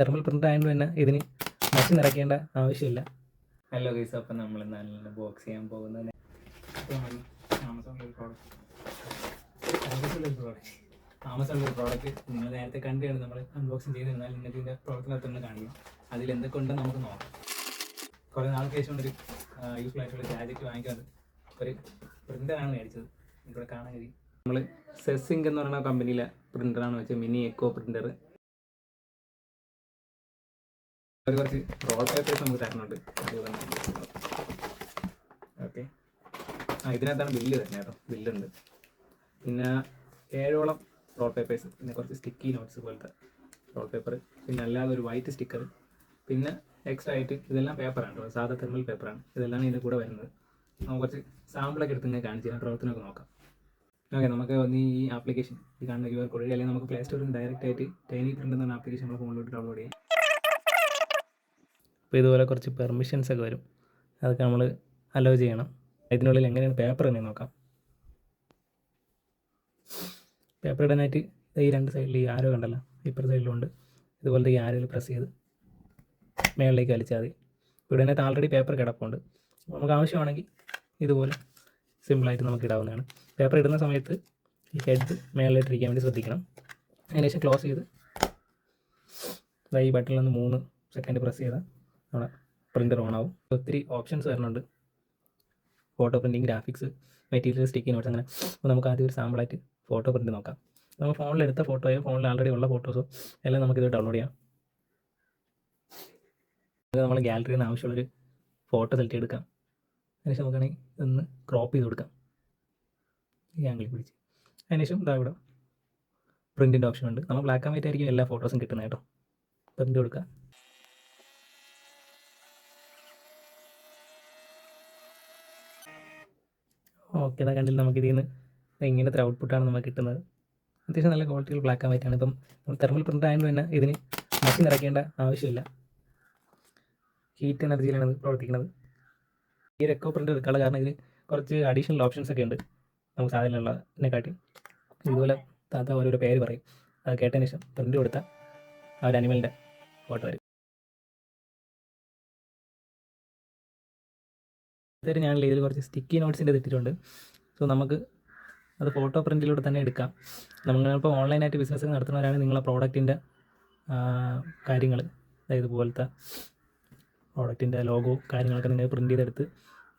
Thermal printer ആയതുകൊണ്ട് തന്നെ ഇതിന് മഷി നിറയ്ക്കേണ്ട ആവശ്യമില്ല. ഹലോ ഗൈസ്, അപ്പം നമ്മൾ നല്ല ബോക്സ് ചെയ്യാൻ പോകുന്നത് ആമസോണിലൊരു പ്രോഡക്റ്റ് നിങ്ങൾ നേരത്തെ കണ്ടാണ് നമ്മൾ അൺബോക്സിങ് ചെയ്ത് എന്നാൽ നിങ്ങൾക്ക് ഇതിൻ്റെ പ്രവർത്തനത്തൊന്ന് കാണിക്കും. അതിൽ എന്തൊക്കെയുണ്ടെന്ന് നമുക്ക് നോക്കാം. കുറേ നാൾക്ക് ശേഷം ഒരു യൂസ്ഫുൾ ആയിട്ടുള്ള ഗാഡ്ജറ്റ് വാങ്ങിക്കുന്നത് ഒരു പ്രിൻ്ററാണ് മേടിച്ചത്. ഇവിടെ കാണാൻ കഴിയും. നമ്മൾ സെസ്സിങ്ക് എന്ന് പറയുന്ന കമ്പനിയിലെ പ്രിൻ്ററാണ് വെച്ചത്, മിനി എക്കോ പ്രിൻ്റർ. കുറച്ച് റോൾ പേപ്പേഴ്സ് നമുക്ക് തരുന്നുണ്ട്. ഓക്കെ, ഇതിനകത്താണ് ബില്ല് തരുന്നത് കേട്ടോ. ബില്ലുണ്ട്, പിന്നെ 7ഓളം റോൾ പേപ്പേഴ്സ്, പിന്നെ കുറച്ച് സ്റ്റിക്കി നോട്ട്സ് പോലത്തെ റോൾ പേപ്പർ, പിന്നെ അല്ലാതെ ഒരു വൈറ്റ് സ്റ്റിക്കർ, പിന്നെ എക്സ്ട്രാ ആയിട്ട് ഇതെല്ലാം പേപ്പറാണ് കേട്ടോ, സാധാ തെർമൽ പേപ്പറാണ്. ഇതെല്ലാം ഇതിൻ്റെ കൂടെ വരുന്നത്. നമുക്ക് കുറച്ച് സാമ്പിളൊക്കെ എടുത്ത് ഇങ്ങനെ കാണിച്ച് തരാം, പ്രവർത്തനമൊക്കെ നോക്കാം. ഓക്കെ, നമുക്ക് ഒന്ന് ഈ ആപ്ലിക്കേഷൻ ഈ കാണുന്ന QR കോഡ് അല്ലെങ്കിൽ നമുക്ക് പ്ലേ സ്റ്റോറിൽ ഡയറക്റ്റ് ആയിട്ട് ടൈനി പ്രിൻ്റ് എന്ന ആപ്ലിക്കേഷൻ നമ്മൾ ഫോണിലോട്ട് ഡൗൺലോഡ് ചെയ്യാം. അപ്പോൾ ഇതുപോലെ കുറച്ച് പെർമിഷൻസ് ഒക്കെ വരും, അതൊക്കെ നമ്മൾ അലോ ചെയ്യണം. ഇതിനുള്ളിൽ എങ്ങനെയാണ് പേപ്പർ തന്നെ നോക്കാം. പേപ്പർ ഇടാനായിട്ട് ഈ രണ്ട് സൈഡിൽ ഈ ആരോ കണ്ടല്ലോ, ഇപ്പുറ സൈഡിലുണ്ട്. ഇതുപോലത്തെ ഈ ആരോയിൽ പ്രസ് ചെയ്ത് മേളിലേക്ക് വലിച്ചാൽ മതി. ഇവിടെ അതിനകത്ത് ആൾറെഡി പേപ്പർ കിടപ്പുണ്ട്. നമുക്ക് ആവശ്യമാണെങ്കിൽ ഇതുപോലെ സിമ്പിളായിട്ട് നമുക്ക് ഇടാവുന്നതാണ്. പേപ്പർ ഇടുന്ന സമയത്ത് ഈ ഹെഡ് മേളിലിട്ടിരിക്കാൻ വേണ്ടി ശ്രദ്ധിക്കണം. അതിനുശേഷം ക്ലോസ് ചെയ്ത് ഈ ബട്ടണിലൊന്ന് 3 സെക്കൻഡ് പ്രസ് ചെയ്താൽ നമ്മുടെ പ്രിൻ്റർ ഓണാവും. ഒത്തിരി ഓപ്ഷൻസ് വരുന്നുണ്ട്, photo printing, graphics, material, sticky notes, അങ്ങനെ. അപ്പോൾ നമുക്ക് ആദ്യം ഒരു സാമ്പിളായിട്ട് ഫോട്ടോ പ്രിൻ്റ് നോക്കാം. നമ്മൾ ഫോണിലെടുത്ത ഫോട്ടോയോ ഫോണിൽ ആൾറെഡി ഉള്ള ഫോട്ടോസോ എല്ലാം നമുക്കിത് ഡൗൺലോഡ് ചെയ്യാം. അത് നമ്മൾ ഗാലറിയിൽ നിന്ന് ആവശ്യമുള്ളൊരു ഫോട്ടോ സെലക്ട് എടുക്കാം. അതിനുശേഷം നമുക്കാണെങ്കിൽ ഇതൊന്ന് ക്രോപ്പ് ചെയ്ത് കൊടുക്കാം, ഈ ആംഗിളിൽ പിടിച്ച്. അതിനുശേഷം ഇതാ ഇവിടെ പ്രിൻറ്റിൻ്റെ ഓപ്ഷൻ ഉണ്ട്. നമ്മൾ ബ്ലാക്ക് ആൻഡ് വൈറ്റ് ആയിരിക്കും എല്ലാ ഫോട്ടോസും കിട്ടുന്നത് കേട്ടോ. പ്രിൻ്റ് കൊടുക്കുക. ഓക്കെ, ഇതാ കണ്ടില്ല, നമുക്ക് ഇതിൽ നിന്ന് ഇങ്ങനത്തെ ഔട്ട്പുട്ടാണ് നമുക്ക് കിട്ടുന്നത്. അത്യാവശ്യം നല്ല ക്വാളിറ്റിയിൽ ബ്ലാക്ക് ആൻഡ് വൈറ്റ് ആണ്. ഇപ്പം നമ്മൾ തെർമൽ പ്രിൻ്റർ ആയതുകൊണ്ട് തന്നെ ഇതിന് മഷി നിറയ്ക്കേണ്ട ആവശ്യമില്ല, ഹീറ്റ് എനർജിയിലാണ് ഇത് പ്രവർത്തിക്കുന്നത്. ഈ ഒരു എക്കോ പ്രിൻ്റർ എടുക്കാനുള്ള കാരണം ഇതിന് കുറച്ച് അഡീഷണൽ ഓപ്ഷൻസ് ഒക്കെ ഉണ്ട് നമുക്ക് സാധാരണയുള്ളതിനെക്കാട്ടി. ഇതുപോലെ താത്ത ഓരോരോ പേര് പറയും, അത് കേട്ടതിന് ശേഷം പ്രിൻ്റ് കൊടുത്താൽ ആ ഒരു അനിമലിൻ്റെ ഫോട്ടോ വരും. ഇതൊരു ഞാൻ ഇതിൽ കുറച്ച് സ്റ്റിക്കി നോട്ട്സിൻ്റെ ഇട്ടിട്ടുണ്ട്. സോ നമുക്ക് അത് ഫോട്ടോ പ്രിൻറ്റിലൂടെ തന്നെ എടുക്കാം. നമ്മളിപ്പോൾ ഓൺലൈനായിട്ട് ബിസിനസ് നടത്തുന്നവരാണെങ്കിൽ നിങ്ങളെ പ്രോഡക്റ്റിൻ്റെ കാര്യങ്ങൾ, അതായത് ഇതുപോലത്തെ പ്രോഡക്റ്റിൻ്റെ ലോഗോ കാര്യങ്ങളൊക്കെ നിങ്ങൾ പ്രിൻറ്റ് ചെയ്തെടുത്ത്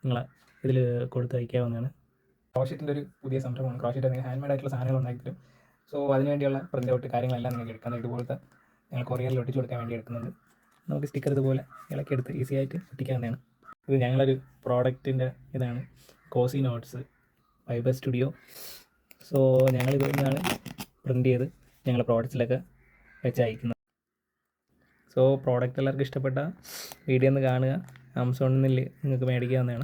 നിങ്ങളെ ഇതിൽ കൊടുത്ത് അയക്കാവുന്നതാണ്. ക്രോഷറ്റിൻ്റെ ഒരു പുതിയ സംരംഭമാണ്. ക്രോഷറ്റ് നിങ്ങൾ ഹാൻഡ് മെയ്ഡ് ആയിട്ടുള്ള സാധനങ്ങൾ ഉണ്ടാക്കിത്തരും. സോ അതിനുവേണ്ടിയുള്ള പ്രിൻ്റ് ഔട്ട് കാര്യങ്ങളെല്ലാം നിങ്ങൾക്ക് എടുക്കാം. ഇതുപോലത്തെ നിങ്ങൾ കൊറിയറിൽ ഒട്ടിച്ച് കൊടുക്കാൻ വേണ്ടി എടുക്കുന്നുണ്ട്. നമുക്ക് സ്റ്റിക്കർ ഇതുപോലെ ഇളക്കിയെടുത്ത് ഈസി ആയിട്ട് ഒട്ടിക്കാവുന്നതാണ്. ഇത് ഞങ്ങളൊരു പ്രോഡക്റ്റിൻ്റെ ഇതാണ്, Cozy Knots Fibre Studio. So ഞങ്ങളിത് നിന്നാണ് പ്രിൻ്റ് ചെയ്ത് ഞങ്ങളുടെ പ്രോഡക്റ്റ്സിലൊക്കെ വെച്ച് അയക്കുന്നത്. സോ പ്രോഡക്റ്റ് എല്ലാവർക്കും ഇഷ്ടപ്പെട്ട വീഡിയോ ഒന്ന് കാണുക. ആമസോണിൽ നിന്ന് നിങ്ങൾക്ക് മേടിക്കാവുന്നതാണ്.